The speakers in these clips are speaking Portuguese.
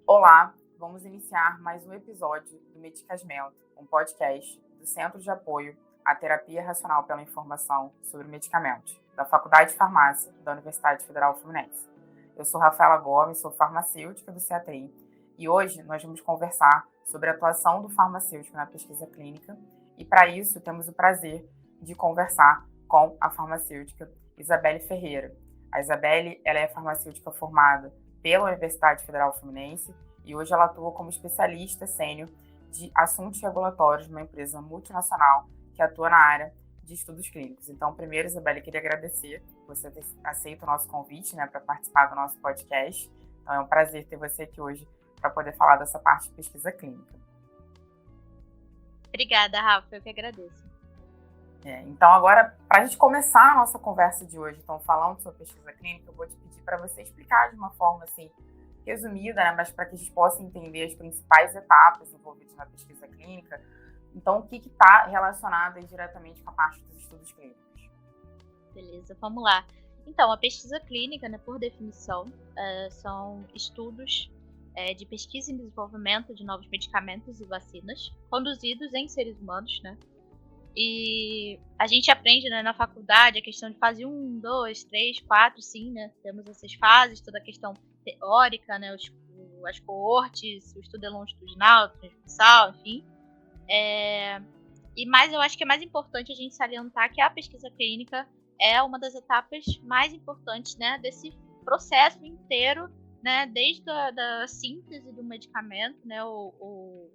Olá, vamos iniciar mais um episódio do Medicasmento, um podcast do Centro de Apoio à Terapia Racional pela Informação sobre Medicamentos, da Faculdade de Farmácia da Universidade Federal Fluminense. Eu sou Rafaela Gomes, sou farmacêutica do CEATRI e hoje nós vamos conversar sobre a atuação do farmacêutico na pesquisa clínica e, para isso, temos o prazer de conversar com a farmacêutica Isabelle Ferreira. A Isabelle ela é farmacêutica formada pela Universidade Federal Fluminense e hoje ela atua como especialista sênior de assuntos regulatórios numa empresa multinacional que atua na área de estudos clínicos. Então, primeiro, Isabelle, queria agradecer por você ter aceito o nosso convite, para participar do nosso podcast. Então, é um prazer ter você aqui hoje para poder falar dessa parte de pesquisa clínica. Obrigada, Rafa, eu que agradeço. Então, agora, para a gente começar a nossa conversa de hoje, então, falando sobre pesquisa clínica, eu vou te pedir para você explicar de uma forma assim, resumida, mas para que a gente possa entender as principais etapas envolvidas na pesquisa clínica. Então, o que está relacionado diretamente com a parte dos estudos clínicos? Beleza, vamos lá. Então, a pesquisa clínica, por definição, são estudos de pesquisa e desenvolvimento de novos medicamentos e vacinas conduzidos em seres humanos, E a gente aprende na faculdade a questão de fase 1, 2, 3, 4, sim, Temos essas fases, toda a questão teórica, as coortes, o estudo longitudinal, transversal, enfim. Mas eu acho que é mais importante a gente salientar que a pesquisa clínica é uma das etapas mais importantes, desse processo inteiro, desde a síntese do medicamento, o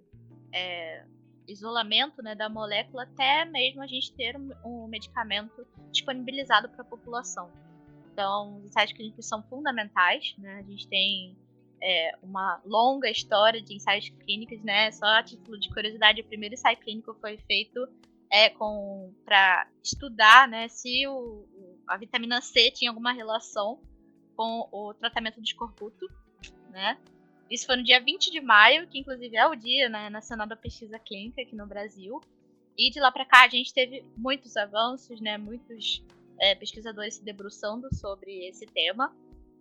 isolamento da molécula até mesmo a gente ter um medicamento disponibilizado para a população. Então, os ensaios clínicos são fundamentais, A gente tem uma longa história de ensaios clínicos, Só a título de curiosidade, o primeiro ensaio clínico foi feito para estudar, se a vitamina C tinha alguma relação com o tratamento do escorbuto, Isso foi no dia 20 de maio, que inclusive é o Dia Nacional da Pesquisa Clínica aqui no Brasil. E de lá para cá a gente teve muitos avanços, muitos pesquisadores se debruçando sobre esse tema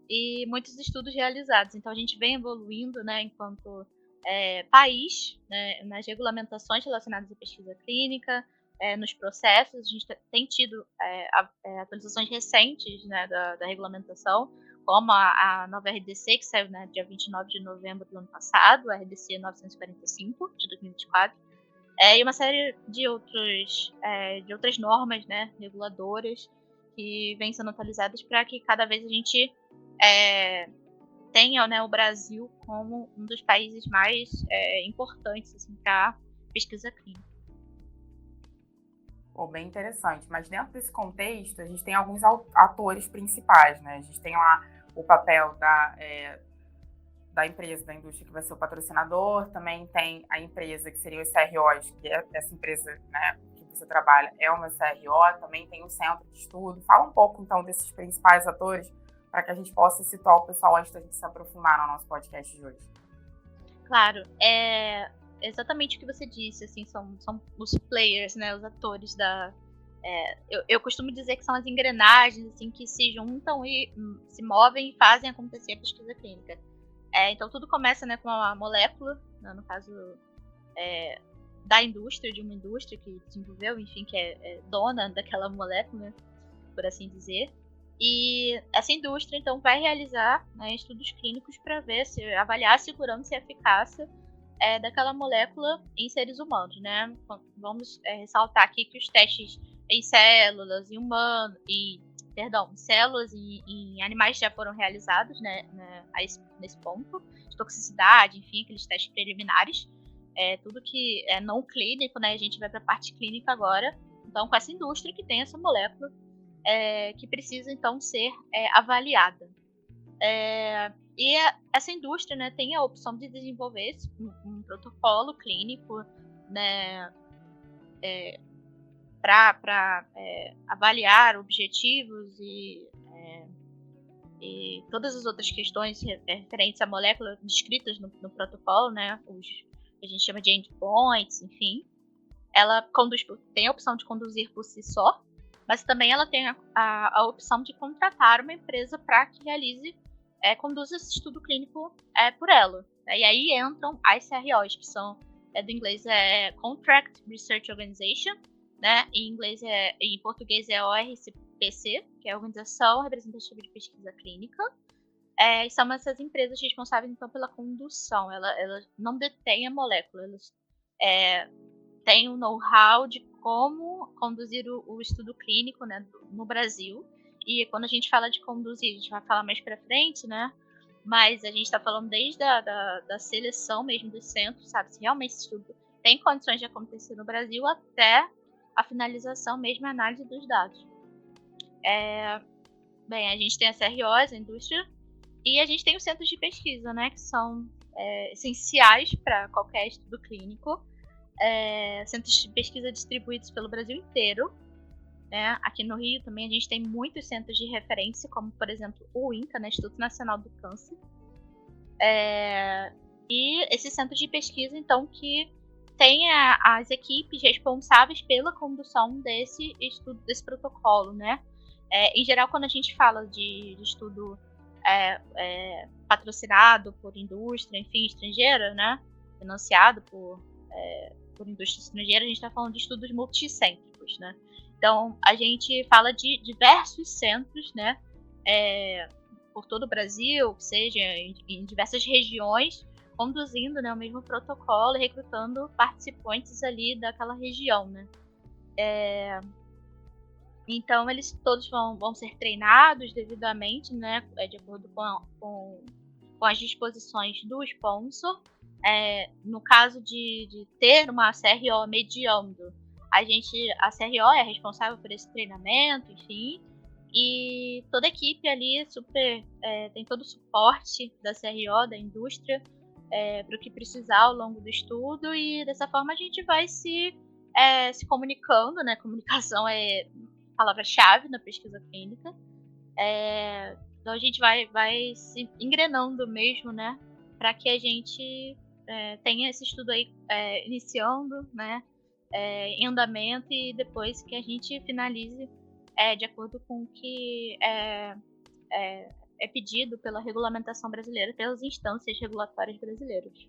e muitos estudos realizados. Então a gente vem evoluindo enquanto país, nas regulamentações relacionadas à pesquisa clínica, nos processos. A gente tem tido atualizações recentes da regulamentação, como a nova RDC, que saiu dia 29 de novembro do ano passado, a RDC 945, de 2024, e uma série de outras normas reguladoras que vêm sendo atualizadas para que cada vez a gente tenha o Brasil como um dos países mais importantes assim, para pesquisa clínica. Bem interessante, mas dentro desse contexto a gente tem alguns atores principais, A gente tem lá o papel da empresa, da indústria que vai ser o patrocinador, também tem a empresa que seria os CROs, que é essa empresa que você trabalha é uma CRO, também tem o centro de estudo. Fala um pouco então desses principais atores para que a gente possa situar o pessoal antes da gente se aprofundar no nosso podcast de hoje. Claro, exatamente o que você disse, assim, são os players, os atores eu costumo dizer que são as engrenagens assim, que se juntam e se movem e fazem acontecer a pesquisa clínica. Então tudo começa com a molécula, no caso da indústria, de uma indústria que desenvolveu, enfim, que é dona daquela molécula, por assim dizer. E essa indústria então vai realizar estudos clínicos para avaliar a segurança e a eficácia daquela molécula em seres humanos, Vamos ressaltar aqui que os testes em células em humanos células em animais já foram realizados, nesse ponto de toxicidade, enfim, aqueles testes preliminares, tudo que é não clínico, a gente vai para a parte clínica agora, então com essa indústria que tem essa molécula que precisa então ser avaliada. E essa indústria tem a opção de desenvolver um protocolo clínico para avaliar objetivos e todas as outras questões referentes à molécula descritas no protocolo, os que a gente chama de endpoints, enfim. Ela tem a opção de conduzir por si só, mas também ela tem a opção de contratar uma empresa para que conduza esse estudo clínico por ela. E aí entram as CROs, que são, do inglês é Contract Research Organization, né? Em português é ORCPC, que é a Organização Representativa de Pesquisa Clínica. E são essas empresas responsáveis, então, pela condução. Elas não detêm a molécula, elas têm o know-how de como conduzir o estudo clínico, né, no Brasil. E quando a gente fala de conduzir, a gente vai falar mais para frente, né? Mas a gente está falando desde da seleção mesmo dos centros, sabe? Se realmente esse estudo tem condições de acontecer no Brasil, até a finalização mesmo, a análise dos dados. Bem, a gente tem a CROs, a indústria, e a gente tem os centros de pesquisa, né? Que são essenciais para qualquer estudo clínico. Centros de pesquisa distribuídos pelo Brasil inteiro. Né? Aqui no Rio também a gente tem muitos centros de referência, como por exemplo o INCA, né? Instituto Nacional do Câncer. E esses centros de pesquisa, então, que tem as equipes responsáveis pela condução desse estudo, desse protocolo, né? Em geral, quando a gente fala de estudo patrocinado por indústria, enfim, estrangeira, né? Financiado por indústria estrangeira, a gente está falando de estudos multicêntricos, né? Então, a gente fala de diversos centros, né? Por todo o Brasil, que seja em diversas regiões, conduzindo, né, o mesmo protocolo e recrutando participantes ali daquela região, né? Então, eles todos vão ser treinados devidamente, né, de acordo com as disposições do sponsor. No caso de ter uma CRO mediando, a CRO é responsável por esse treinamento, enfim, e toda a equipe ali tem todo o suporte da CRO, da indústria, para o que precisar ao longo do estudo, e dessa forma a gente vai se comunicando, né? Comunicação é palavra-chave na pesquisa clínica. Então a gente vai se engrenando mesmo, né? Para que a gente tenha esse estudo aí iniciando, né? Em andamento, e depois que a gente finalize de acordo com o que é pedido pela regulamentação brasileira, pelas instâncias regulatórias brasileiras.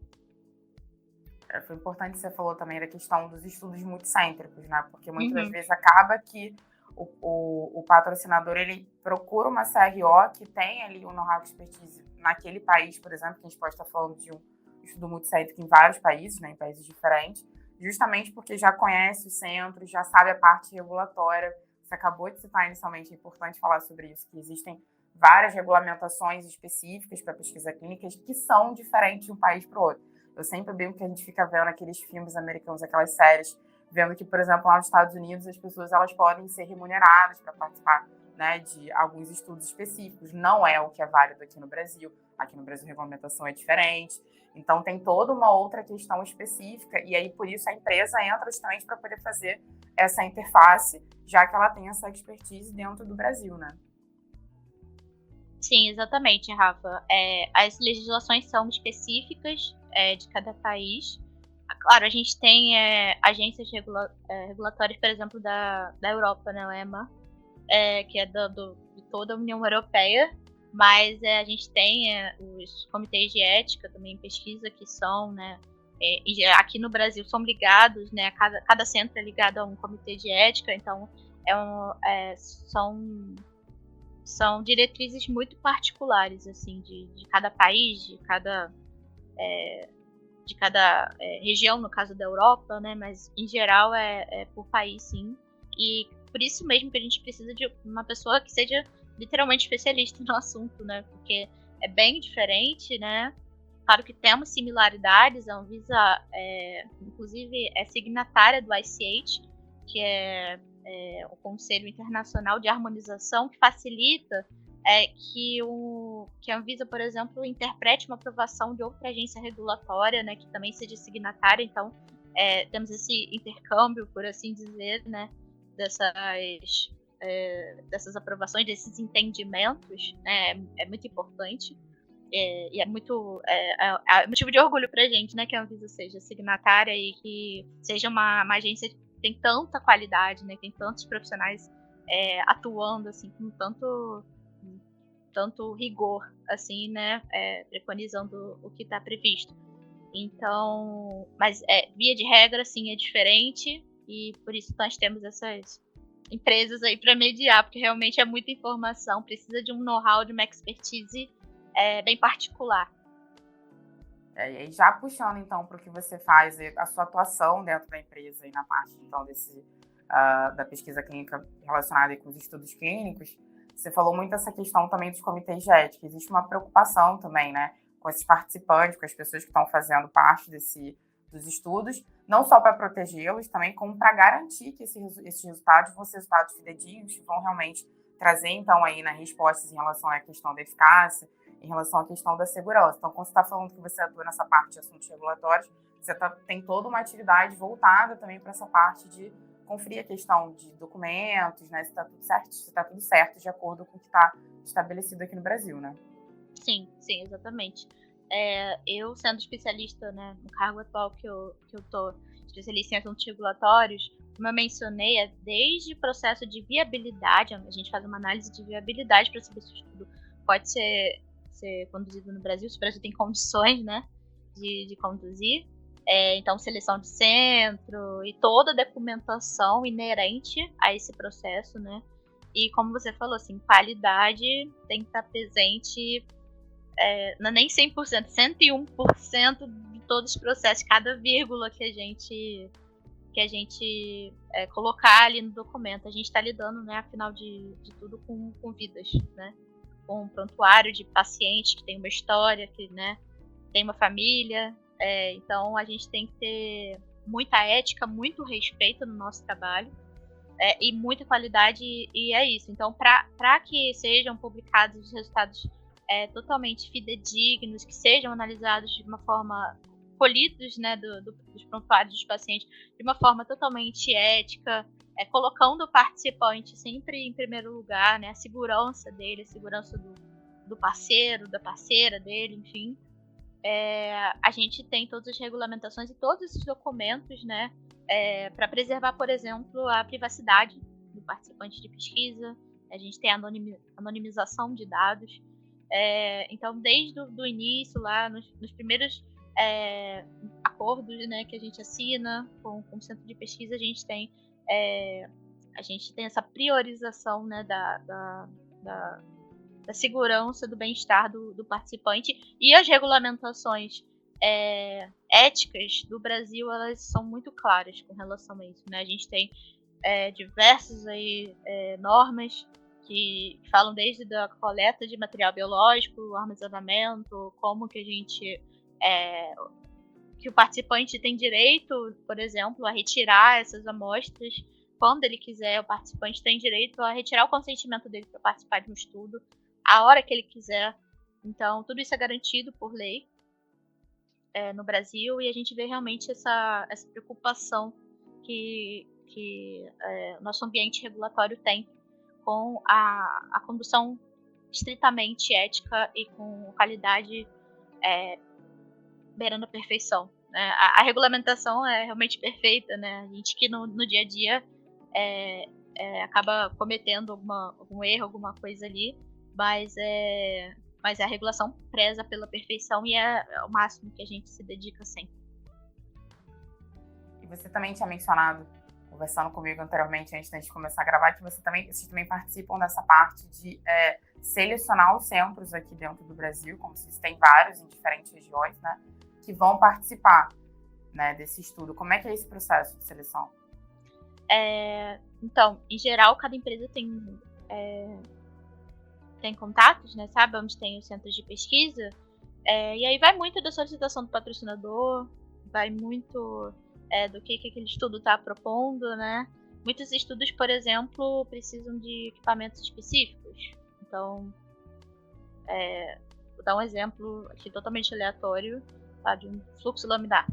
Foi importante que você falou também da questão dos estudos multicêntricos, né? Porque muitas das vezes acaba que o patrocinador, ele procura uma CRO que tem ali um know-how de expertise naquele país, por exemplo, que a gente pode estar falando de um estudo multicêntrico em vários países, né, em países diferentes, justamente porque já conhece os centros, já sabe a parte regulatória. Você acabou de citar inicialmente, é importante falar sobre isso, que existem várias regulamentações específicas para pesquisa clínica que são diferentes de um país para o outro. Eu sempre brinco que a gente fica vendo aqueles filmes americanos, aquelas séries, vendo que, por exemplo, lá nos Estados Unidos, as pessoas elas podem ser remuneradas para participar, né, de alguns estudos específicos. Não é o que é válido aqui no Brasil. Aqui no Brasil a regulamentação é diferente. Então tem toda uma outra questão específica, e aí por isso a empresa entra justamente para poder fazer essa interface, já que ela tem essa expertise dentro do Brasil, né? Sim, exatamente, Rafa. As legislações são específicas de cada país. Claro, a gente tem agências regulatórias, por exemplo, da Europa, né, o EMA, que é de toda a União Europeia, mas a gente tem os comitês de ética também em pesquisa, que são, né, aqui no Brasil são ligados, né, cada centro é ligado a um comitê de ética, então são diretrizes muito particulares, assim, de cada país, de cada região, no caso da Europa, né? Mas em geral é por país, sim. E por isso mesmo que a gente precisa de uma pessoa que seja literalmente especialista no assunto, né? Porque é bem diferente, né? Claro que temos similaridades. A Anvisa, inclusive, é signatária do ICH, que é o Conselho Internacional de Harmonização, que facilita que a Anvisa, por exemplo, interprete uma aprovação de outra agência regulatória, né, que também seja signatária. Então, temos esse intercâmbio, por assim dizer, né, dessas aprovações, desses entendimentos, né, é muito importante. E é muito motivo de orgulho pra gente, né, que a Anvisa seja signatária e que seja uma agência que tem tanta qualidade, né, tem tantos profissionais atuando assim com tanto rigor, assim, né, preconizando o que está previsto. Então, mas via de regra, sim, é diferente, e por isso nós temos essas empresas aí para mediar, porque realmente é muita informação, precisa de um know-how, de uma expertise bem particular. E já puxando, então, para o que você faz, a sua atuação dentro da empresa e na parte, então, da pesquisa clínica relacionada com os estudos clínicos, você falou muito dessa questão também dos comitês de ética. Existe uma preocupação também, né, com esses participantes, com as pessoas que estão fazendo parte dos estudos, não só para protegê-los, também como para garantir que esses resultados vão ser resultados fidedignos, que vão realmente trazer, então, aí, respostas em relação à questão da eficácia, em relação à questão da segurança. Então, quando você está falando que você atua nessa parte de assuntos regulatórios, você tem toda uma atividade voltada também para essa parte de conferir a questão de documentos, né, se está tudo certo, se está tudo certo de acordo com o que está estabelecido aqui no Brasil, né? Sim, exatamente. Eu, sendo especialista, né, no cargo atual que eu tô, especialista em assuntos regulatórios, como eu mencionei, desde o processo de viabilidade, a gente faz uma análise de viabilidade para saber se o estudo pode ser conduzido no Brasil, se o Brasil tem condições, né, de conduzir. Então, seleção de centro e toda a documentação inerente a esse processo, né? E como você falou, assim, qualidade tem que estar presente, não é nem 100%, 101% de todos os processos, cada vírgula que a gente colocar ali no documento. A gente está lidando, né, afinal de tudo, com vidas, né? Com um prontuário de paciente que tem uma história, que, né, tem uma família. Então a gente tem que ter muita ética, muito respeito no nosso trabalho, e muita qualidade, e é isso. Então, para que sejam publicados os resultados totalmente fidedignos, que sejam analisados de uma forma, colhidos, né, dos prontuários dos pacientes de uma forma totalmente ética, colocando o participante sempre em primeiro lugar, né, a segurança dele, a segurança do parceiro, da parceira dele, enfim. A gente tem todas as regulamentações e todos esses documentos, né, para preservar, por exemplo, a privacidade do participante de pesquisa. A gente tem a anonimização de dados. Então, desde o início, lá nos primeiros acordos, né, que a gente assina com o centro de pesquisa, a gente tem essa priorização, né, da segurança, do bem-estar do participante, e as regulamentações éticas do Brasil, elas são muito claras com relação a isso, né? A gente tem diversas aí, normas que falam desde a coleta de material biológico, o armazenamento, como que a gente que o participante tem direito, por exemplo, a retirar essas amostras quando ele quiser. O participante tem direito a retirar o consentimento dele para participar de um estudo a hora que ele quiser. Então, tudo isso é garantido por lei no Brasil, e a gente vê realmente essa preocupação que o nosso ambiente regulatório tem com a condução estritamente ética e com qualidade beirando a perfeição, né? A regulamentação é realmente perfeita, né? A gente que no dia a dia acaba cometendo algum erro, alguma coisa ali, mas a regulação preza pela perfeição, e é o máximo que a gente se dedica sempre. E você também tinha mencionado, conversando comigo anteriormente, antes de começar a gravar, que vocês também participam dessa parte de selecionar os centros aqui dentro do Brasil, como vocês têm vários em diferentes regiões, né, que vão participar, né, desse estudo. Como é que é esse processo de seleção? Então, em geral, cada empresa tem contatos, né, sabe, onde tem os centros de pesquisa, e aí vai muito da solicitação do patrocinador, vai muito do que aquele estudo está propondo, né. Muitos estudos, por exemplo, precisam de equipamentos específicos. Então, vou dar um exemplo aqui totalmente aleatório, tá, de um fluxo laminar.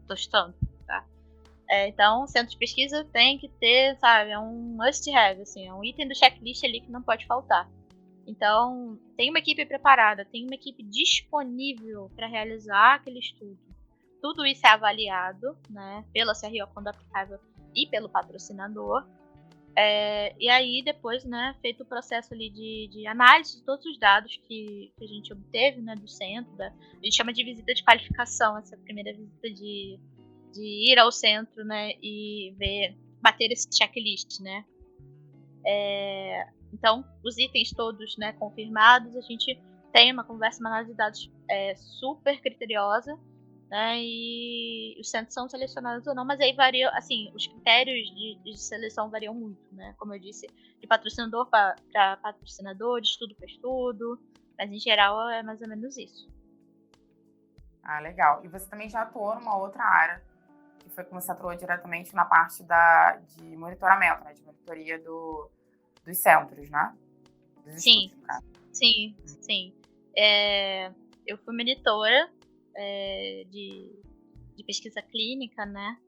Estou chutando, tá? Então, o centro de pesquisa tem que ter, sabe, é um must-have, assim, é um item do checklist ali que não pode faltar. Então, tem uma equipe preparada, tem uma equipe disponível para realizar aquele estudo. Tudo isso é avaliado, né, pela CRO, quando aplicável, e pelo patrocinador. E aí, depois, né, feito o processo ali de análise de todos os dados que a gente obteve, né, do centro, a gente chama de visita de qualificação, essa primeira visita de ir ao centro, né, e bater esse checklist, né. Então, os itens todos, né, confirmados, a gente tem uma conversa, uma análise de dados super criteriosa, né, e os centros são selecionados ou não, mas aí varia, assim, os critérios de seleção variam muito, né, como eu disse, de patrocinador para patrocinador, de estudo para estudo, mas em geral é mais ou menos isso. Ah, legal. E você também já atuou numa outra área, que foi que você atuou diretamente na parte de monitoramento, né, de monitoria dos centros, né? Dos Sim, estudos, no caso. sim. Eu fui monitora de pesquisa clínica, né?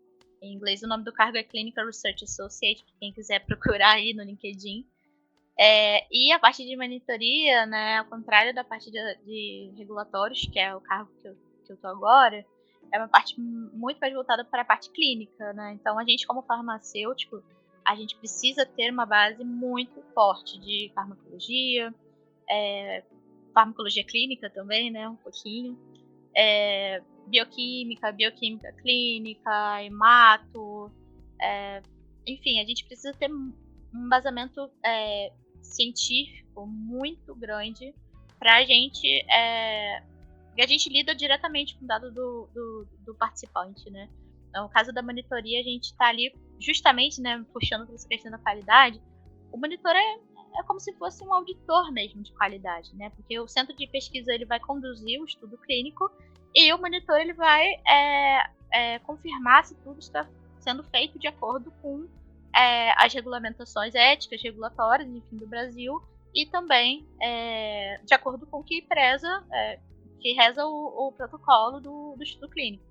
Em inglês o nome do cargo é Clinical Research Associate, para quem quiser procurar aí no LinkedIn. E a parte de monitoria, né, ao contrário da parte de regulatórios, que é o cargo que eu tô agora, é uma parte muito mais voltada para a parte clínica, né? Então a gente, como farmacêutico, a gente precisa ter uma base muito forte de farmacologia, farmacologia clínica também, né, um pouquinho, bioquímica clínica, hemato, enfim, a gente precisa ter um embasamento científico muito grande para a gente. E a gente lida diretamente com o dado do participante, né? No caso da monitoria, a gente está ali justamente, né, puxando para essa questão da qualidade. O monitor é como se fosse um auditor mesmo de qualidade, né? Porque o centro de pesquisa ele vai conduzir o estudo clínico e o monitor ele vai confirmar se tudo está sendo feito de acordo com as regulamentações éticas, regulatórias, enfim, do Brasil, e também de acordo com o que reza o protocolo do estudo clínico.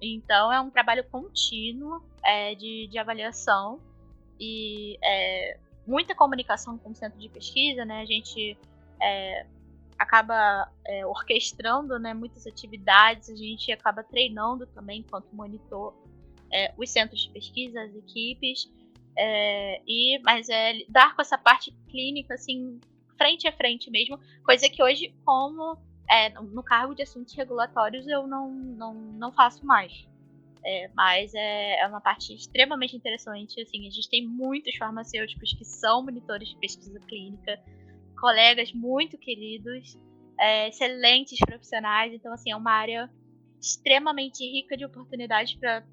Então, é um trabalho contínuo de avaliação e muita comunicação com o centro de pesquisa, né? A gente acaba orquestrando, né, muitas atividades, a gente acaba treinando também, enquanto monitor, os centros de pesquisa, as equipes, mas lidar com essa parte clínica, assim, frente a frente mesmo, coisa que hoje, como no cargo de assuntos regulatórios, eu não faço mais. Mas é uma parte extremamente interessante, assim, a gente tem muitos farmacêuticos que são monitores de pesquisa clínica, colegas muito queridos, excelentes profissionais, então, assim, é uma área extremamente rica de oportunidades para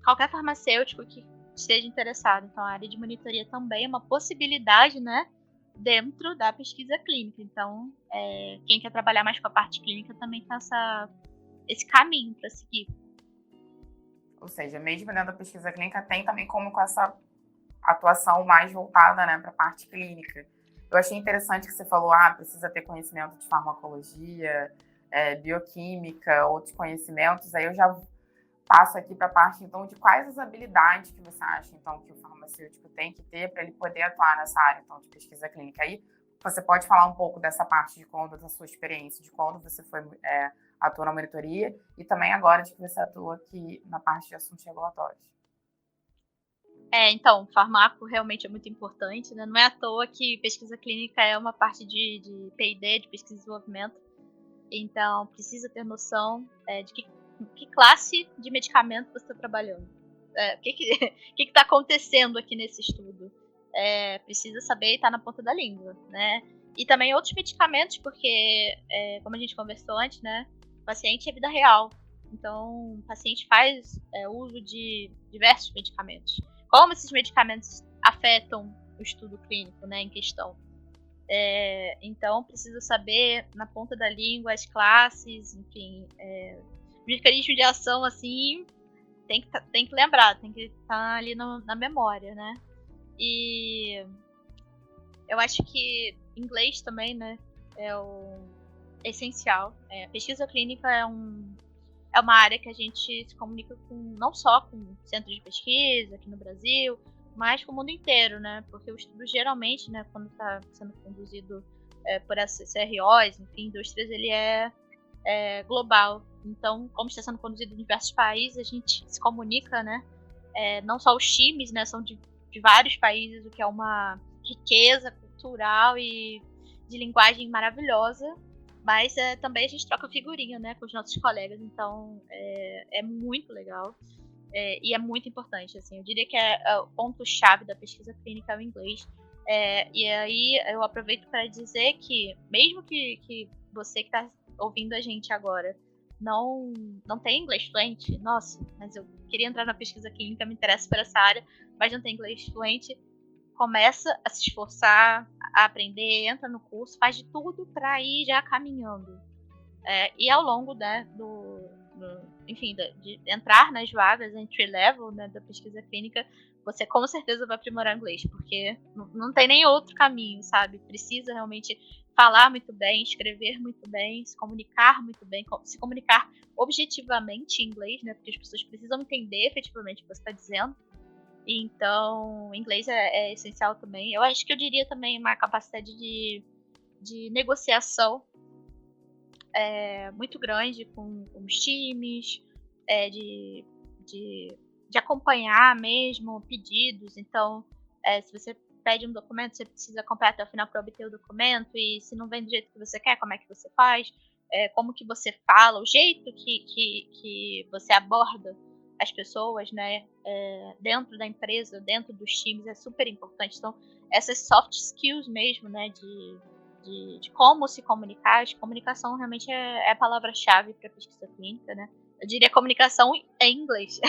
qualquer farmacêutico que esteja interessado. Então, a área de monitoria também é uma possibilidade, né, dentro da pesquisa clínica. Então, quem quer trabalhar mais com a parte clínica também tem esse caminho para seguir. Ou seja, mesmo dentro da pesquisa clínica, tem também como com essa atuação mais voltada, né, para a parte clínica. Eu achei interessante que você falou, precisa ter conhecimento de farmacologia, bioquímica, outros conhecimentos. Aí eu já passo aqui para a parte, então, de quais as habilidades que você acha, então, que o farmacêutico tem que ter para ele poder atuar nessa área, então, de pesquisa clínica. Aí você pode falar um pouco dessa parte da sua experiência, de quando você atuou na monitoria e também agora de que você atua aqui na parte de assuntos regulatórios. Então, farmaco realmente é muito importante, né? Não é à toa que pesquisa clínica é uma parte de P&D, de pesquisa e desenvolvimento. Então, precisa ter noção de que classe de medicamento você está trabalhando. O que está acontecendo aqui nesse estudo. Precisa saber e estar na ponta da língua, né? E também outros medicamentos, porque, como a gente conversou antes, né? O paciente é vida real. Então, o paciente faz uso de diversos medicamentos. Como esses medicamentos afetam o estudo clínico, né, em questão. Então, precisa saber na ponta da língua as classes, enfim, mecanismo de ação, assim, tem que lembrar, tem que estar ali na memória, né? E eu acho que inglês também, né, é essencial. Pesquisa clínica é uma área que a gente se comunica não só com centros de pesquisa aqui no Brasil, mas com o mundo inteiro, né? Porque o estudo geralmente, né, quando está sendo conduzido por essas CROs, enfim, indústrias, ele é global. Então, como está sendo conduzido em diversos países, a gente se comunica, né? Não só os times, né, são de vários países, o que é uma riqueza cultural e de linguagem maravilhosa. Mas também a gente troca figurinha, né, com os nossos colegas, então é muito legal e é muito importante. Assim, eu diria que é o ponto-chave da pesquisa clínica é o inglês. E aí eu aproveito para dizer que, mesmo que você que está ouvindo a gente agora não tem inglês fluente, nossa, mas eu queria entrar na pesquisa clínica, me interessa por essa área, mas não tem inglês fluente, começa a se esforçar, a aprender, entra no curso, faz de tudo para ir já caminhando. E ao longo, né, enfim, de entrar nas vagas entry level, né, da pesquisa clínica, você com certeza vai aprimorar inglês, porque não tem nem outro caminho, sabe? Precisa realmente falar muito bem, escrever muito bem, se comunicar muito bem, se comunicar objetivamente em inglês, né? Porque as pessoas precisam entender efetivamente o que você está dizendo. Então, inglês é essencial também. Eu acho que eu diria também uma capacidade de negociação muito grande com os times, de acompanhar mesmo pedidos. Então, se você pede um documento, você precisa acompanhar até o final para obter o documento, e se não vem do jeito que você quer, como é que você faz, como que você fala, o jeito que você aborda as pessoas, né, dentro da empresa, dentro dos times, é super importante. Então, essas soft skills mesmo, né, de como se comunicar, a comunicação realmente é a palavra-chave para pesquisa clínica, né? Eu diria comunicação em inglês.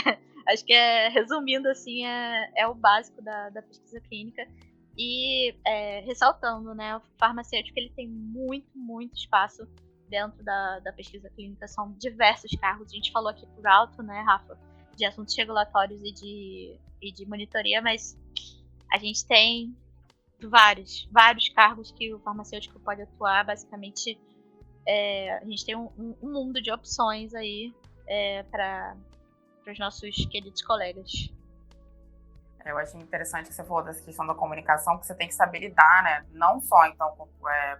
Acho que resumindo assim, é o básico da pesquisa clínica. E ressaltando, né, o farmacêutico ele tem muito, muito espaço dentro da pesquisa clínica, são diversos cargos. A gente falou aqui por alto, né, Rafa, de assuntos regulatórios e de monitoria, mas a gente tem vários cargos que o farmacêutico pode atuar. Basicamente, a gente tem um mundo de opções aí para os nossos queridos colegas. Eu achei interessante que você falou dessa questão da comunicação, que você tem que saber lidar, né? Não só, então, com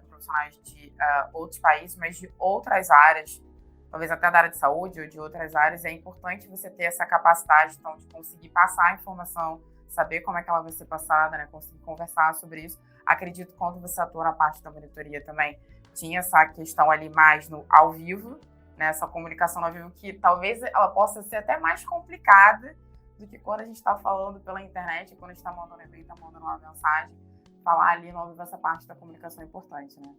profissionais de outros países, mas de outras áreas, talvez até da área de saúde ou de outras áreas. É importante você ter essa capacidade, então, de conseguir passar a informação, saber como é que ela vai ser passada, né? Conseguir conversar sobre isso. Acredito que quando você atua na parte da monitoria também, tinha essa questão ali mais no ao vivo, né? Essa comunicação ao vivo, que talvez ela possa ser até mais complicada do que quando a gente está falando pela internet, quando a gente está mandando um e-mail, está mandando uma mensagem. Falar ali no ao vivo, essa parte da comunicação é importante, né?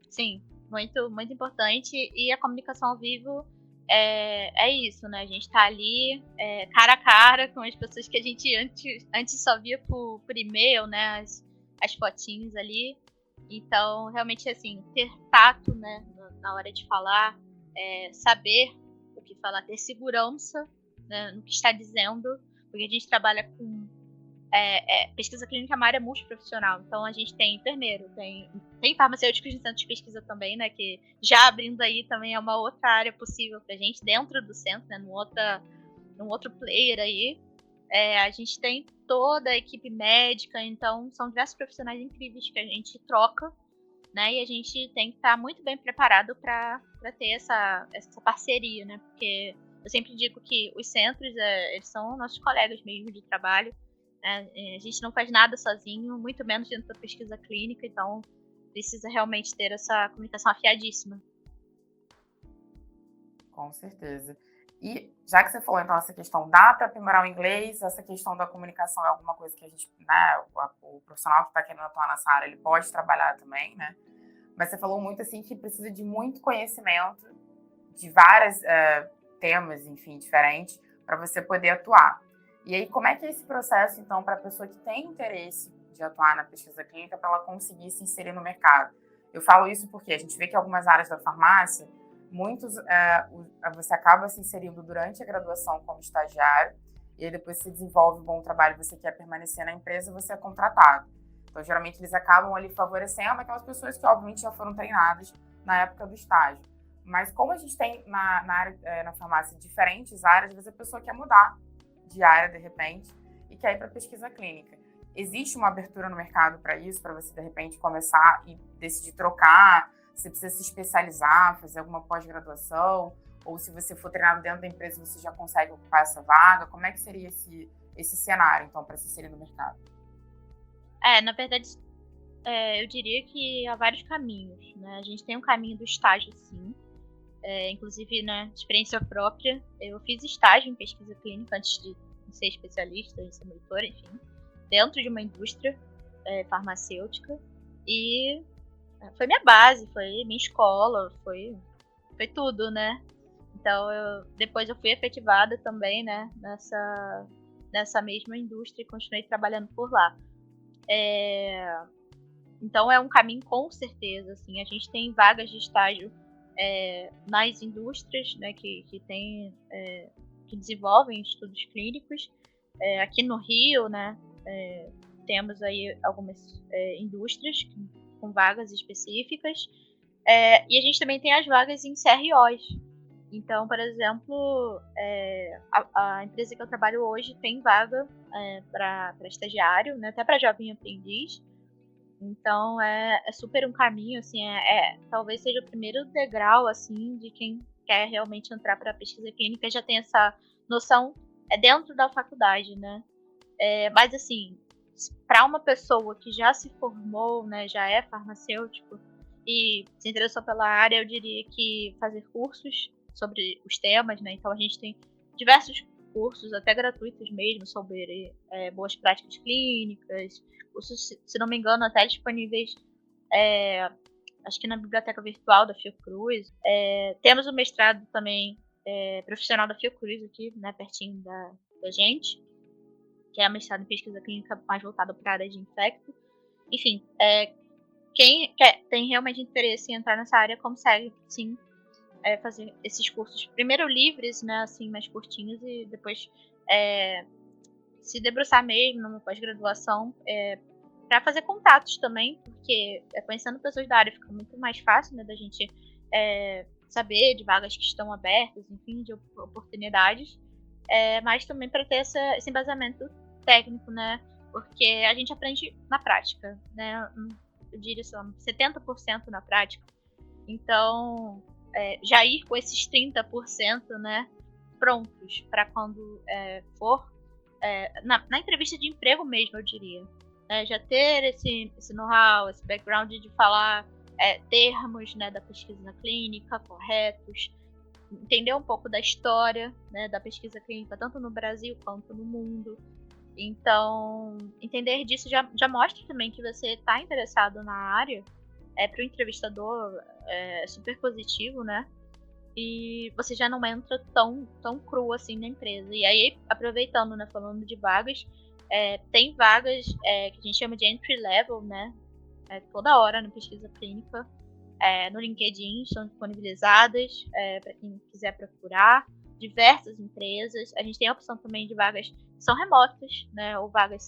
Sim, muito, muito importante. E a comunicação ao vivo é isso, né? A gente está ali cara a cara com as pessoas que a gente antes só via por e-mail, né? As fotinhos ali. Então, realmente, assim, ter tato, né, na hora de falar, saber o que falar, ter segurança, né, no que está dizendo, porque a gente trabalha com pesquisa clínica, é uma área multiprofissional. Então, a gente tem enfermeiro, tem farmacêuticos de centro de pesquisa também, né, que já abrindo aí também é uma outra área possível para a gente, dentro do centro, né, num outro player aí. A gente tem toda a equipe médica, então são diversos profissionais incríveis que a gente troca, né? E a gente tem que estar muito bem preparado para ter essa parceria, né? Porque eu sempre digo que os centros eles são nossos colegas mesmo de trabalho, né? A gente não faz nada sozinho, muito menos dentro da pesquisa clínica, então precisa realmente ter essa comunicação afiadíssima. Com certeza. E já que você falou, então, essa questão, dá para aprimorar o inglês, essa questão da comunicação é alguma coisa que a gente, né, o profissional que está querendo atuar nessa área, ele pode trabalhar também, né? Mas você falou muito, assim, que precisa de muito conhecimento de vários temas, enfim, diferentes, para você poder atuar. E aí, como é que é esse processo, então, para a pessoa que tem interesse de atuar na pesquisa clínica, para ela conseguir se inserir no mercado? Eu falo isso porque a gente vê que algumas áreas da farmácia, muitos você acaba se inserindo durante a graduação como estagiário, e aí depois você desenvolve um bom trabalho, você quer permanecer na empresa, você é contratado. Então, geralmente, eles acabam ali favorecendo aquelas pessoas que, obviamente, já foram treinadas na época do estágio. Mas como a gente tem na farmácia diferentes áreas, às vezes a pessoa quer mudar de área, de repente, e quer ir para pesquisa clínica. Existe uma abertura no mercado para isso, para você, de repente, começar e decidir trocar? Você precisa se especializar, fazer alguma pós-graduação, ou se você for treinado dentro da empresa, você já consegue ocupar essa vaga? Como é que seria esse esse cenário, então, para se inserir no mercado? Na verdade, eu diria que há vários caminhos, né? A gente tem um caminho do estágio, sim. Inclusive, né, experiência própria, eu fiz estágio em pesquisa clínica antes de ser especialista, de ser monitora, enfim, dentro de uma indústria farmacêutica, e foi minha base, foi minha escola, foi tudo, né? Então, depois eu fui efetivada também, né, nessa mesma indústria e continuei trabalhando por lá. Então, é um caminho com certeza, assim, a gente tem vagas de estágio nas indústrias, né, que desenvolvem estudos clínicos. Aqui no Rio, né, temos aí algumas indústrias com vagas específicas, e a gente também tem as vagas em CROs. Então, por exemplo, a empresa que eu trabalho hoje tem vaga para estagiário, né, até para jovem aprendiz. Então é super um caminho, assim, talvez seja o primeiro degrau, assim, de quem quer realmente entrar para a pesquisa clínica, já tem essa noção dentro da faculdade, né? Mas assim, para uma pessoa que já se formou, né, já é farmacêutico e se interessou pela área, eu diria que fazer cursos sobre os temas, né? Então a gente tem diversos cursos, até gratuitos mesmo, sobre boas práticas clínicas, cursos, se não me engano, até disponíveis, acho que na biblioteca virtual da Fiocruz. Temos o mestrado também profissional da Fiocruz aqui, né, pertinho da gente, que é a mestrado em pesquisa clínica mais voltada para a área de infecto. Enfim, quem tem realmente interesse em entrar nessa área consegue, sim, fazer esses cursos, primeiro livres, né, assim, mais curtinhos, e depois se debruçar mesmo numa pós-graduação para fazer contatos também, porque conhecendo pessoas da área fica muito mais fácil, né, da gente saber de vagas que estão abertas, enfim, de oportunidades, mas também para ter esse embasamento técnico, né, porque a gente aprende na prática, né, eu diria só 70% na prática. Então, já ir com esses 30%, né, prontos para quando for na entrevista de emprego mesmo, eu diria. Já ter esse know-how, esse background de falar termos, né, da pesquisa clínica corretos, entender um pouco da história, né, da pesquisa clínica, tanto no Brasil quanto no mundo. Então, entender disso já mostra também que você está interessado na área. Para o entrevistador é super positivo, né? E você já não entra tão cru assim na empresa. E aí, aproveitando, né, falando de vagas, tem vagas que a gente chama de entry level, né? Toda hora na pesquisa clínica. No LinkedIn são disponibilizadas para quem quiser procurar. Diversas empresas. A gente tem a opção também de vagas que são remotas, né? Ou vagas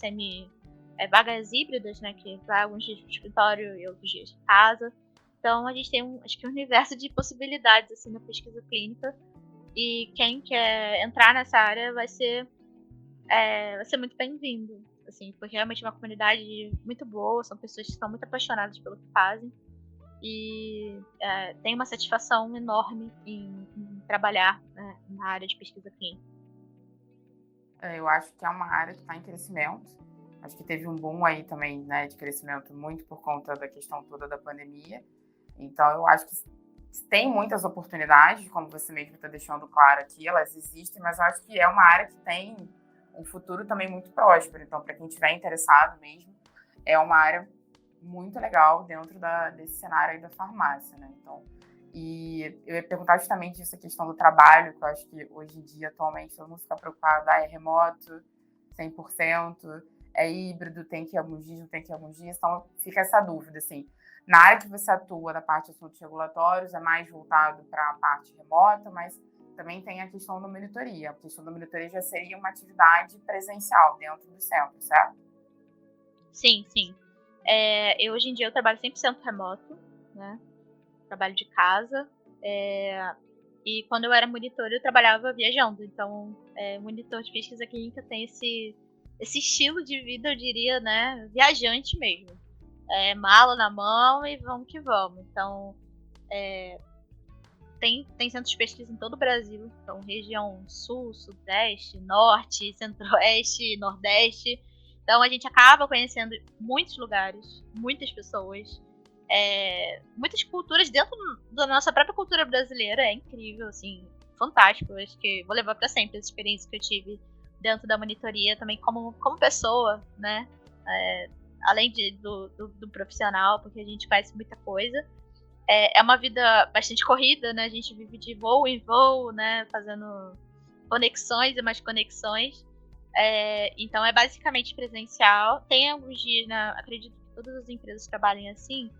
vagas híbridas, né? Que vai alguns dias para o escritório e outros dias de casa. Então a gente tem acho que um universo de possibilidades assim na pesquisa clínica, e quem quer entrar nessa área vai ser muito bem-vindo, assim, porque realmente é uma comunidade muito boa, são pessoas que estão muito apaixonadas pelo que fazem e tem uma satisfação enorme em trabalhar, né, na área de pesquisa clínica. Eu acho que é uma área que está em crescimento. Acho que teve um boom aí também, né, de crescimento muito por conta da questão toda da pandemia. Então, eu acho que tem muitas oportunidades, como você mesmo está deixando claro aqui, elas existem, mas eu acho que é uma área que tem um futuro também muito próspero. Então, para quem estiver interessado mesmo, é uma área muito legal dentro desse cenário aí da farmácia, né? Então, e eu ia perguntar justamente essa questão do trabalho, que eu acho que hoje em dia, atualmente, todo mundo fica preocupado, é remoto, 100%, é híbrido, tem que ir alguns dias, não tem que ir alguns dias, então fica essa dúvida, assim. Na área que você atua, da parte de assuntos regulatórios, é mais voltado para a parte remota, mas também tem a questão da monitoria. A questão da monitoria já seria uma atividade presencial dentro do centro, certo? Sim, sim. Hoje em dia eu trabalho 100% remoto, né? Trabalho de casa. E quando eu era monitor, eu trabalhava viajando. Então, monitor de pesquisa clínica tem esse estilo de vida, eu diria, né? Viajante mesmo. Mala na mão e vamos que vamos. Então, tem centros de pesquisa em todo o Brasil, então região sul, sudeste, norte, centro-oeste, nordeste. Então a gente acaba conhecendo muitos lugares, muitas pessoas, muitas culturas dentro da nossa própria cultura brasileira. É incrível, assim, fantástico. Acho que vou levar para sempre essa experiência que eu tive dentro da monitoria também como pessoa, né? Além do profissional, porque a gente faz muita coisa. É uma vida bastante corrida, né? A gente vive de voo em voo, né? Fazendo conexões e mais conexões. Então é basicamente presencial. Tem alguns dias, né? Acredito que todas as empresas trabalhem assim.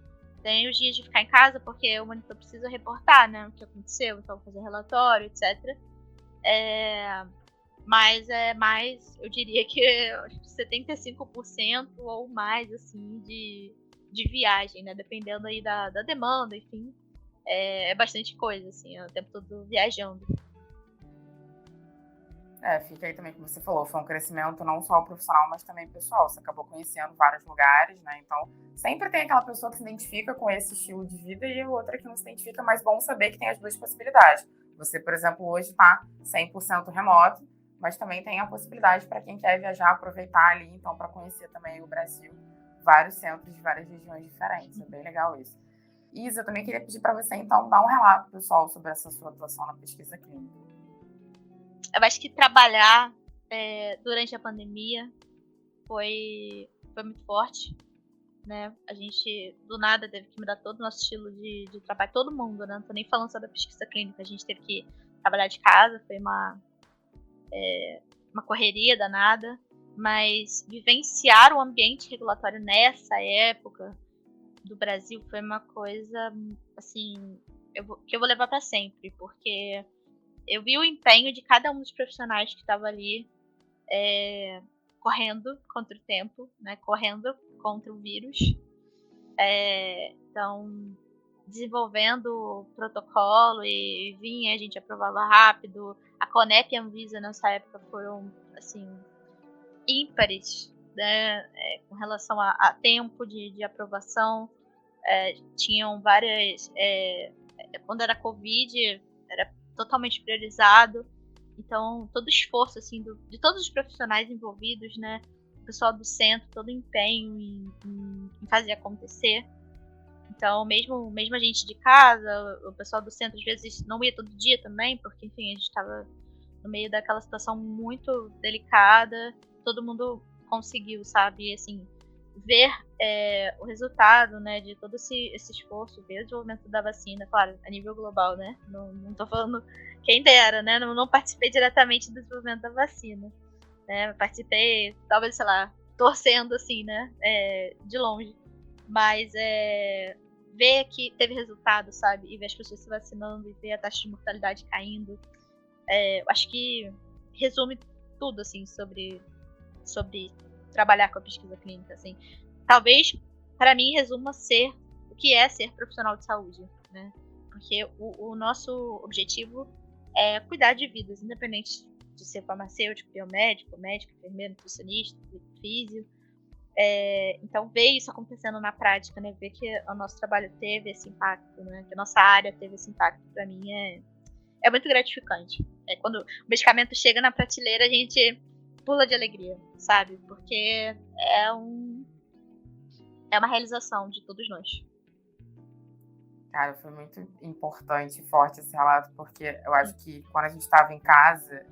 Tem os dias de ficar em casa, porque o monitor precisa reportar, né? O que aconteceu, então fazer relatório, etc. Mas é mais, eu diria que 75% ou mais, assim, de viagem, né? Dependendo aí da demanda, enfim. É bastante coisa, assim, o tempo todo viajando. Fica aí também, como você falou, foi um crescimento não só profissional, mas também pessoal. Você acabou conhecendo vários lugares, né? Então, sempre tem aquela pessoa que se identifica com esse estilo de vida e a outra que não se identifica, mas bom saber que tem as duas possibilidades. Você, por exemplo, hoje está 100% remoto, mas também tem a possibilidade para quem quer viajar, aproveitar ali, então, para conhecer também o Brasil, vários centros de várias regiões diferentes. É bem legal isso. Isa, eu também queria pedir para você, então, dar um relato, pessoal, sobre essa sua atuação na pesquisa clínica. Eu acho que trabalhar durante a pandemia foi muito forte, né? A gente, do nada, teve que mudar todo o nosso estilo de trabalho. Todo mundo, né? Não tô nem falando só da pesquisa clínica. A gente teve que trabalhar de casa, foi uma correria danada. Mas vivenciar o ambiente regulatório nessa época do Brasil foi uma coisa, assim, que eu vou levar para sempre, porque eu vi o empenho de cada um dos profissionais que estava ali correndo contra o tempo, né? Correndo contra o vírus. Então, desenvolvendo protocolo e vinha, a gente aprovava rápido. A Conep e a Anvisa nessa época foram, assim, ímpares, né? Com relação a tempo de aprovação. Tinham várias... quando era Covid, era totalmente priorizado. Então, todo o esforço, assim, de todos os profissionais envolvidos, né? O pessoal do centro, todo o empenho em fazer acontecer. Então, mesmo a gente de casa, o pessoal do centro, às vezes, não ia todo dia também, porque, enfim, a gente estava no meio daquela situação muito delicada. Todo mundo conseguiu, sabe, assim, ver o resultado, né, de todo esse esforço, ver o desenvolvimento da vacina, claro, a nível global, né, não tô falando quem dera, né, não participei diretamente do desenvolvimento da vacina, né, participei, talvez, sei lá, torcendo, assim, né, de longe, mas ver que teve resultado, sabe, e ver as pessoas se vacinando e ver a taxa de mortalidade caindo, eu acho que resume tudo, assim, sobre trabalhar com a pesquisa clínica, assim. Talvez, para mim, resuma o que é ser profissional de saúde, né? Porque o nosso objetivo é cuidar de vidas, independente de ser farmacêutico, biomédico, médico, enfermeiro, nutricionista, físio. Então, ver isso acontecendo na prática, né? Ver que o nosso trabalho teve esse impacto, né? Que a nossa área teve esse impacto, para mim, é muito gratificante. Quando o medicamento chega na prateleira, a gente pula de alegria, sabe? Porque é uma realização de todos nós. Cara, foi muito importante e forte esse relato, porque eu acho que quando a gente estava em casa,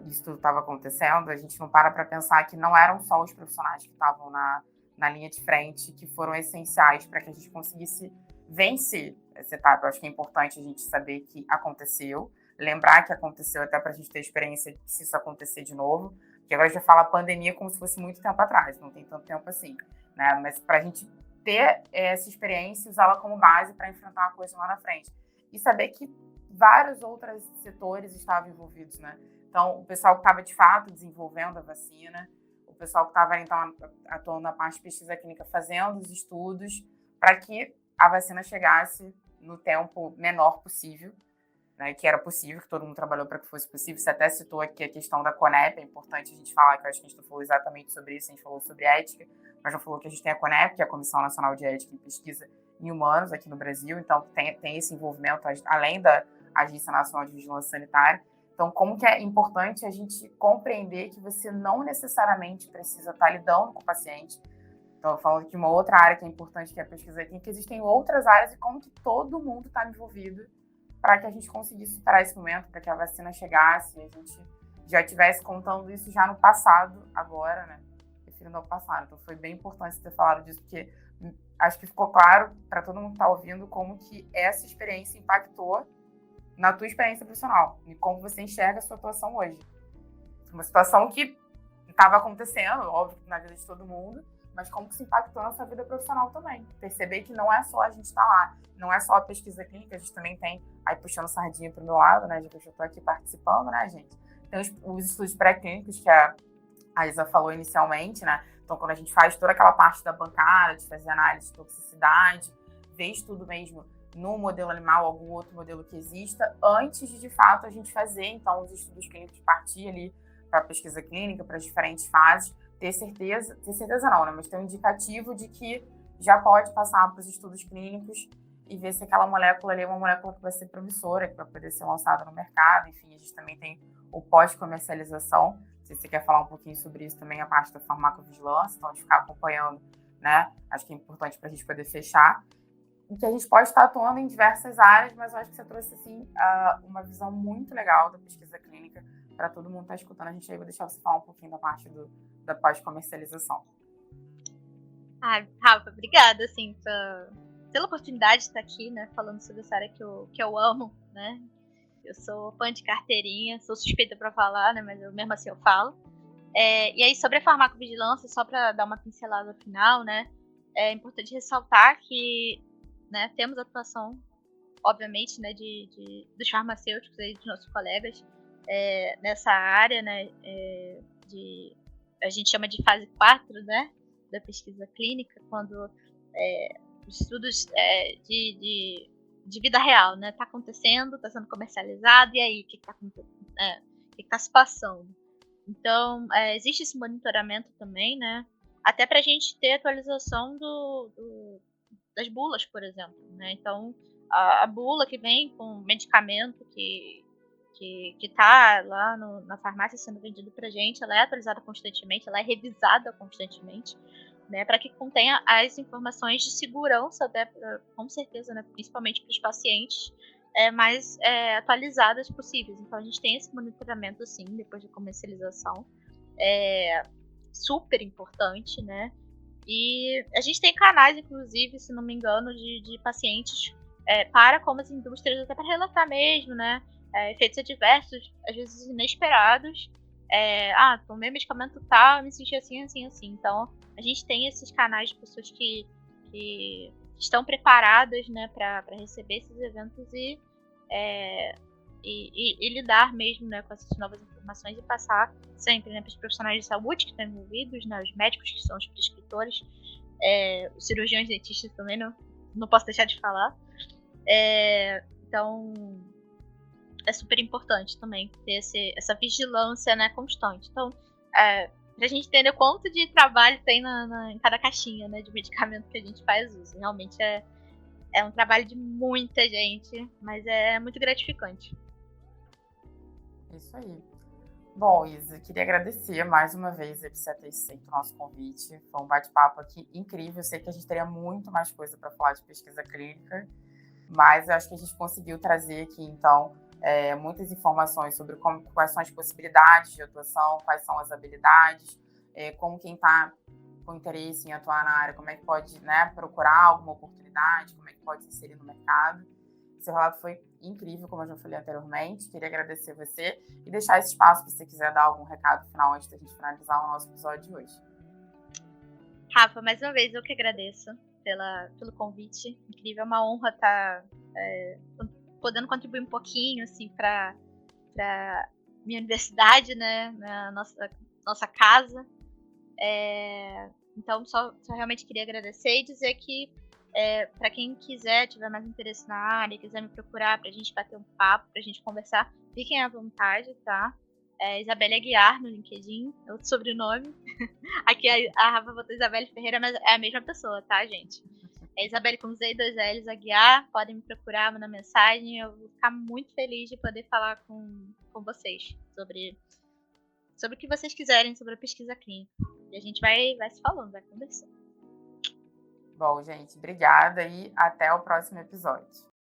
isso tudo estava acontecendo, a gente não para pensar que não eram só os profissionais que estavam na linha de frente que foram essenciais para que a gente conseguisse vencer essa etapa. Eu acho que é importante a gente saber que aconteceu, lembrar que aconteceu até para a gente ter experiência de se isso acontecer de novo, porque agora a gente fala pandemia como se fosse muito tempo atrás, não tem tanto tempo assim, né? Mas para a gente ter essa experiência e usá-la como base para enfrentar uma coisa lá na frente. E saber que vários outros setores estavam envolvidos, né? Então, o pessoal que estava, de fato, desenvolvendo a vacina, o pessoal que estava, então, atuando na parte de pesquisa clínica, fazendo os estudos para que a vacina chegasse no tempo menor possível, né, que era possível, que todo mundo trabalhou para que fosse possível. Você até citou aqui a questão da Conep, é importante a gente falar, que eu acho que a gente não falou exatamente sobre isso, a gente falou sobre ética, mas não falou que a gente tem a Conep, que é a Comissão Nacional de Ética em Pesquisa em humanos aqui no Brasil, então tem esse envolvimento além da Agência Nacional de Vigilância Sanitária. Então, como que é importante a gente compreender que você não necessariamente precisa estar lidando com o paciente. Então, falando que uma outra área que é importante, que é a pesquisa clínica, que existem outras áreas e como que todo mundo está envolvido para que a gente conseguisse superar esse momento, para que a vacina chegasse e a gente já estivesse contando isso já no passado, agora, né? Preferindo ao passado. Então, foi bem importante você ter falado disso, porque acho que ficou claro para todo mundo que está ouvindo como que essa experiência impactou na tua experiência profissional e como você enxerga a sua atuação hoje. Uma situação que estava acontecendo, óbvio, na vida de todo mundo, mas como que isso impactou na sua vida profissional também. Perceber que não é só a gente estar lá, não é só a pesquisa clínica, a gente também tem, aí puxando sardinha para o meu lado, né, já que eu estou aqui participando, né, gente? Tem os estudos pré-clínicos que a Isa falou inicialmente, né? Então, quando a gente faz toda aquela parte da bancada, de fazer análise de toxicidade, ver estudo mesmo no modelo animal, algum outro modelo que exista, antes de fato, a gente fazer, então, os estudos clínicos, partir ali para a pesquisa clínica, para as diferentes fases, ter certeza não, né? Mas ter um indicativo de que já pode passar para os estudos clínicos e ver se aquela molécula ali é uma molécula que vai ser promissora, que vai poder ser lançada no mercado. Enfim, a gente também tem o pós-comercialização. Se você quer falar um pouquinho sobre isso também, a parte da farmacovigilância, então de ficar acompanhando, né? Acho que é importante para a gente poder fechar. E que a gente pode estar atuando em diversas áreas, mas eu acho que você trouxe, assim, uma visão muito legal da pesquisa clínica para todo mundo que está escutando. A gente aí vai deixar você falar um pouquinho da parte da pós-comercialização. Rafa, obrigada, assim, pela oportunidade de estar aqui, né, falando sobre essa área que eu amo, né. Eu sou fã de carteirinha, sou suspeita para falar, né, mas mesmo assim eu falo. E aí, sobre a farmacovigilância, só para dar uma pincelada final, né, é importante ressaltar que, né, temos atuação, obviamente, né, dos farmacêuticos, aí, dos nossos colegas, nessa área, né, a gente chama de fase 4, né, da pesquisa clínica, quando os estudos de vida real, né, tá acontecendo, tá sendo comercializado, e aí, o que tá se passando? Então, existe esse monitoramento também, né, até pra gente ter atualização das bulas, por exemplo, né, então, a bula que vem com medicamento que tá lá na farmácia sendo vendido pra gente, ela é atualizada constantemente, ela é revisada constantemente, né, para que contenha as informações de segurança, até com certeza, né, principalmente para os pacientes, mais atualizadas possíveis. Então a gente tem esse monitoramento, sim, depois da comercialização, super importante, né, e a gente tem canais, inclusive, se não me engano, de pacientes para como as indústrias, até para relatar mesmo, né, efeitos adversos, às vezes inesperados. Tomei medicamento tal, me senti assim, assim, assim. Então, a gente tem esses canais de pessoas que estão preparadas, né, para receber esses eventos e lidar mesmo, né, com essas novas informações e passar sempre, né, para os profissionais de saúde que estão envolvidos, né, os médicos que são os prescritores, os cirurgiões dentistas também, não posso deixar de falar. Então, é super importante também ter essa vigilância, né, constante. Então, pra gente entender quanto de trabalho tem em cada caixinha, né, de medicamento que a gente faz uso. Realmente é um trabalho de muita gente, mas é muito gratificante. Isso aí. Bom, Isa, queria agradecer mais uma vez por você ter aceito o nosso convite. Foi um bate-papo aqui incrível. Eu sei que a gente teria muito mais coisa para falar de pesquisa clínica, mas eu acho que a gente conseguiu trazer aqui, então, muitas informações sobre quais são as possibilidades de atuação, quais são as habilidades, como quem está com interesse em atuar na área, como é que pode, né, procurar alguma oportunidade, como é que pode se inserir no mercado. Seu relato foi incrível, como eu já falei anteriormente. Queria agradecer você e deixar esse espaço se você quiser dar algum recado final antes da gente finalizar o nosso episódio de hoje. Rafa, mais uma vez eu que agradeço pelo convite. Incrível, é uma honra estar podendo contribuir um pouquinho assim, para minha universidade, né, na nossa casa. Então, só realmente queria agradecer e dizer que para quem tiver mais interesse na área, quiser me procurar pra gente bater um papo, pra gente conversar, fiquem à vontade, tá? Isabelle Aguiar no LinkedIn, é o sobrenome. Aqui a Rafa botou Isabelle Ferreira, mas é a mesma pessoa, tá, gente? É Isabelle com Z e 2 L's Aguiar. Podem me procurar, mandar mensagem. Eu vou ficar muito feliz de poder falar com vocês sobre o que vocês quiserem sobre a pesquisa clínica. E a gente vai se falando, vai conversando. Bom, gente, obrigada e até o próximo episódio.